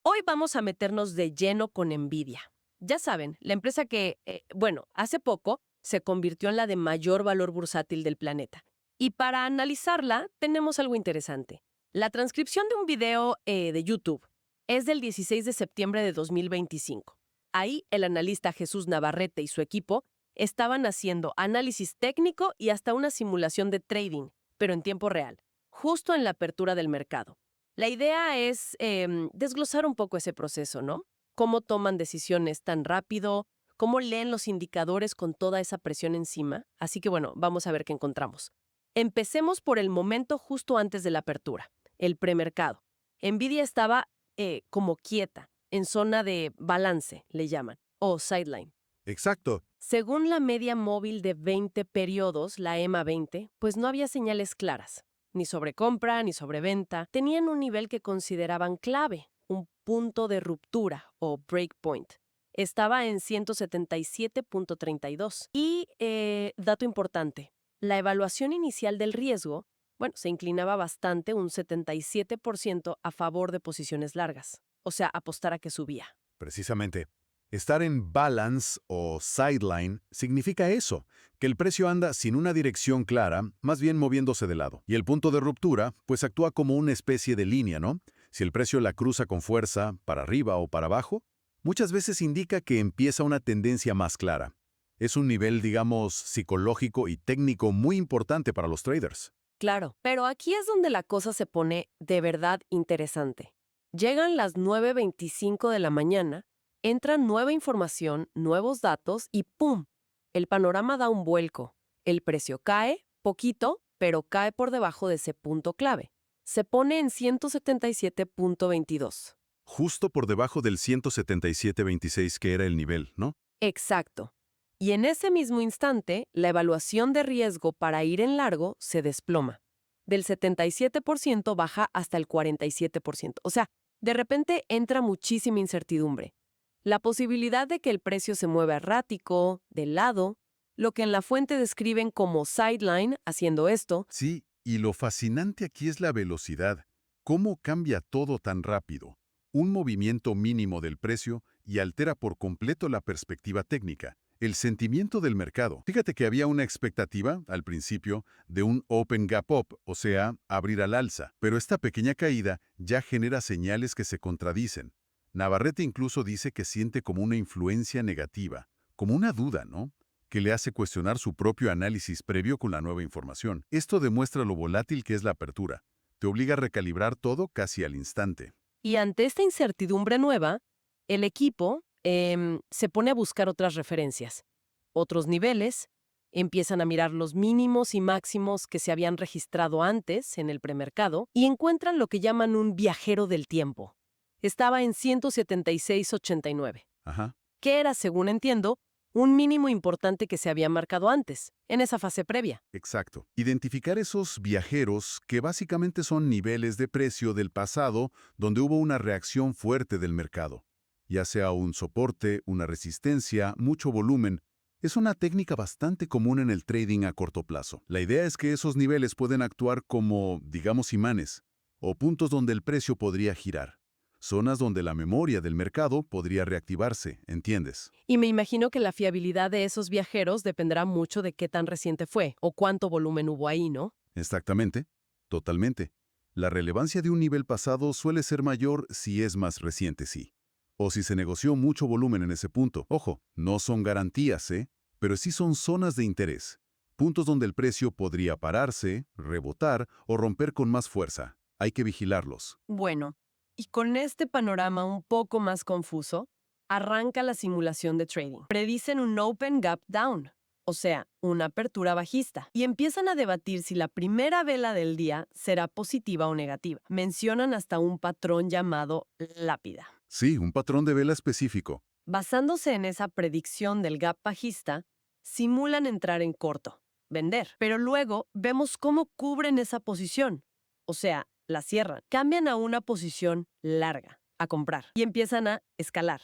Hoy vamos a meternos de lleno con Nvidia. Ya saben, la empresa que, hace poco se convirtió en la de mayor valor bursátil del planeta. Y para analizarla, tenemos algo interesante. La transcripción de un video de YouTube es del 16 de septiembre de 2025. Ahí, el analista Jesús Navarrete y su equipo estaban haciendo análisis técnico y hasta una simulación de trading, pero en tiempo real, justo en la apertura del mercado. La idea es desglosar un poco ese proceso, ¿no? Cómo toman decisiones tan rápido, cómo leen los indicadores con toda esa presión encima. Así que bueno, vamos a ver qué encontramos. Empecemos por el momento justo antes de la apertura, el premercado. Nvidia estaba como quieta, en zona de balance, le llaman, o sideline. Exacto. Según la media móvil de 20 periodos, la EMA 20, pues no había señales claras, ni sobre compra ni sobre venta. Tenían un nivel que consideraban clave, un punto de ruptura o breakpoint. Estaba en 177.32. Y, dato importante, la evaluación inicial del riesgo, bueno, se inclinaba bastante, un 77% a favor de posiciones largas, o sea, apostar a que subía. Precisamente. Estar en balance o sideline significa eso, que el precio anda sin una dirección clara, más bien moviéndose de lado. Y el punto de ruptura, pues actúa como una especie de línea, ¿no? Si el precio la cruza con fuerza, para arriba o para abajo, muchas veces indica que empieza una tendencia más clara. Es un nivel, digamos, psicológico y técnico muy importante para los traders. Claro, pero aquí es donde la cosa se pone de verdad interesante. Llegan las 9:25 de la mañana, entra nueva información, nuevos datos y ¡pum! El panorama da un vuelco. El precio cae, poquito, pero cae por debajo de ese punto clave. Se pone en 177.22. Justo por debajo del 177.26 que era el nivel, ¿no? Exacto. Y en ese mismo instante, la evaluación de riesgo para ir en largo se desploma. Del 77% baja hasta el 47%. O sea, de repente entra muchísima incertidumbre. La posibilidad de que el precio se mueva errático, de lado, lo que en la fuente describen como sideline, haciendo esto. Sí, y lo fascinante aquí es la velocidad. ¿Cómo cambia todo tan rápido? Un movimiento mínimo del precio y altera por completo la perspectiva técnica, el sentimiento del mercado. Fíjate que había una expectativa, al principio, de un open gap up, o sea, abrir al alza, pero esta pequeña caída ya genera señales que se contradicen. Navarrete incluso dice que siente como una influencia negativa, como una duda, ¿no?, que le hace cuestionar su propio análisis previo con la nueva información. Esto demuestra lo volátil que es la apertura. Te obliga a recalibrar todo casi al instante. Y ante esta incertidumbre nueva, el equipo se pone a buscar otras referencias, otros niveles, empiezan a mirar los mínimos y máximos que se habían registrado antes en el premercado y encuentran lo que llaman un viajero del tiempo. Estaba en 176.89, Ajá. que era, según entiendo, un mínimo importante que se había marcado antes, en esa fase previa. Exacto. Identificar esos viajeros que básicamente son niveles de precio del pasado donde hubo una reacción fuerte del mercado, ya sea un soporte, una resistencia, mucho volumen. Es una técnica bastante común en el trading a corto plazo. La idea es que esos niveles pueden actuar como, digamos, imanes, o puntos donde el precio podría girar. Zonas donde la memoria del mercado podría reactivarse, ¿entiendes? Y me imagino que la fiabilidad de esos viajeros dependerá mucho de qué tan reciente fue o cuánto volumen hubo ahí, ¿no? Exactamente, totalmente. La relevancia de un nivel pasado suele ser mayor si es más reciente, sí. O si se negoció mucho volumen en ese punto. Ojo, no son garantías, ¿eh? Pero sí son zonas de interés. Puntos donde el precio podría pararse, rebotar o romper con más fuerza. Hay que vigilarlos. Bueno, y con este panorama un poco más confuso, arranca la simulación de trading. Predicen un open gap down, o sea, una apertura bajista, y empiezan a debatir si la primera vela del día será positiva o negativa. Mencionan hasta un patrón llamado lápida. Sí, un patrón de vela específico. Basándose en esa predicción del gap bajista, simulan entrar en corto, vender, pero luego vemos cómo cubren esa posición, o sea, la cierran, cambian a una posición larga, a comprar, y empiezan a escalar.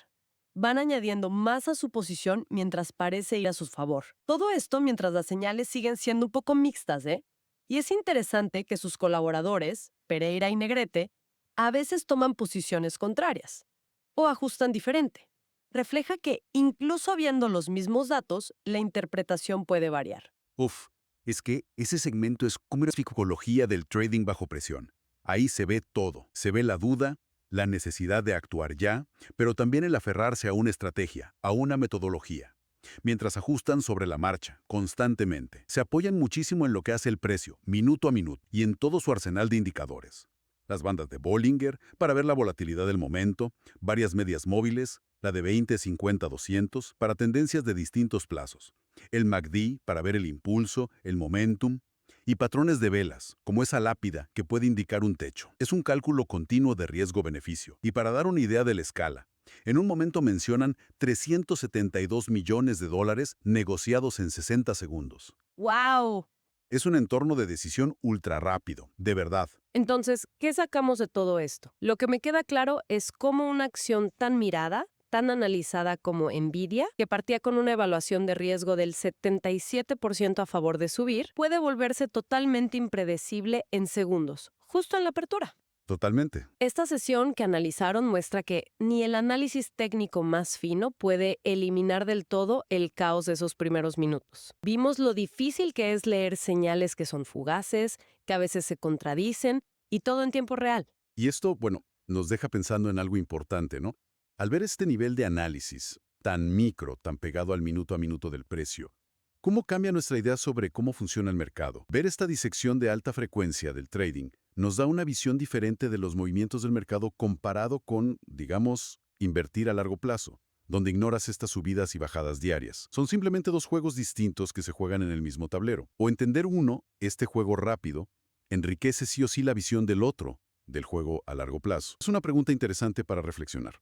Van añadiendo más a su posición mientras parece ir a su favor. Todo esto mientras las señales siguen siendo un poco mixtas, ¿eh? Y es interesante que sus colaboradores, Pereira y Negrete, a veces toman posiciones contrarias o ajustan diferente. Refleja que, incluso viendo los mismos datos, la interpretación puede variar. Uf, es que ese segmento es como una psicología del trading bajo presión. Ahí se ve todo. Se ve la duda, la necesidad de actuar ya, pero también el aferrarse a una estrategia, a una metodología. Mientras ajustan sobre la marcha, constantemente. Se apoyan muchísimo en lo que hace el precio, minuto a minuto, y en todo su arsenal de indicadores. Las bandas de Bollinger para ver la volatilidad del momento, varias medias móviles, la de 20, 50, 200, para tendencias de distintos plazos, el MACD para ver el impulso, el momentum, y patrones de velas, como esa lápida que puede indicar un techo. Es un cálculo continuo de riesgo-beneficio. Y para dar una idea de la escala, en un momento mencionan 372 millones de dólares negociados en 60 segundos. ¡Wow! Es un entorno de decisión ultra rápido, de verdad. Entonces, ¿qué sacamos de todo esto? Lo que me queda claro es cómo una acción tan mirada, tan analizada como Nvidia, que partía con una evaluación de riesgo del 77% a favor de subir, puede volverse totalmente impredecible en segundos, justo en la apertura. Totalmente. Esta sesión que analizaron muestra que ni el análisis técnico más fino puede eliminar del todo el caos de esos primeros minutos. Vimos lo difícil que es leer señales que son fugaces, que a veces se contradicen, y todo en tiempo real. Y esto, bueno, nos deja pensando en algo importante, ¿no? Al ver este nivel de análisis, tan micro, tan pegado al minuto a minuto del precio, ¿cómo cambia nuestra idea sobre cómo funciona el mercado? Ver esta disección de alta frecuencia del trading nos da una visión diferente de los movimientos del mercado comparado con, digamos, invertir a largo plazo, donde ignoras estas subidas y bajadas diarias. Son simplemente dos juegos distintos que se juegan en el mismo tablero. O entender uno, este juego rápido, enriquece sí o sí la visión del otro, del juego a largo plazo. Es una pregunta interesante para reflexionar.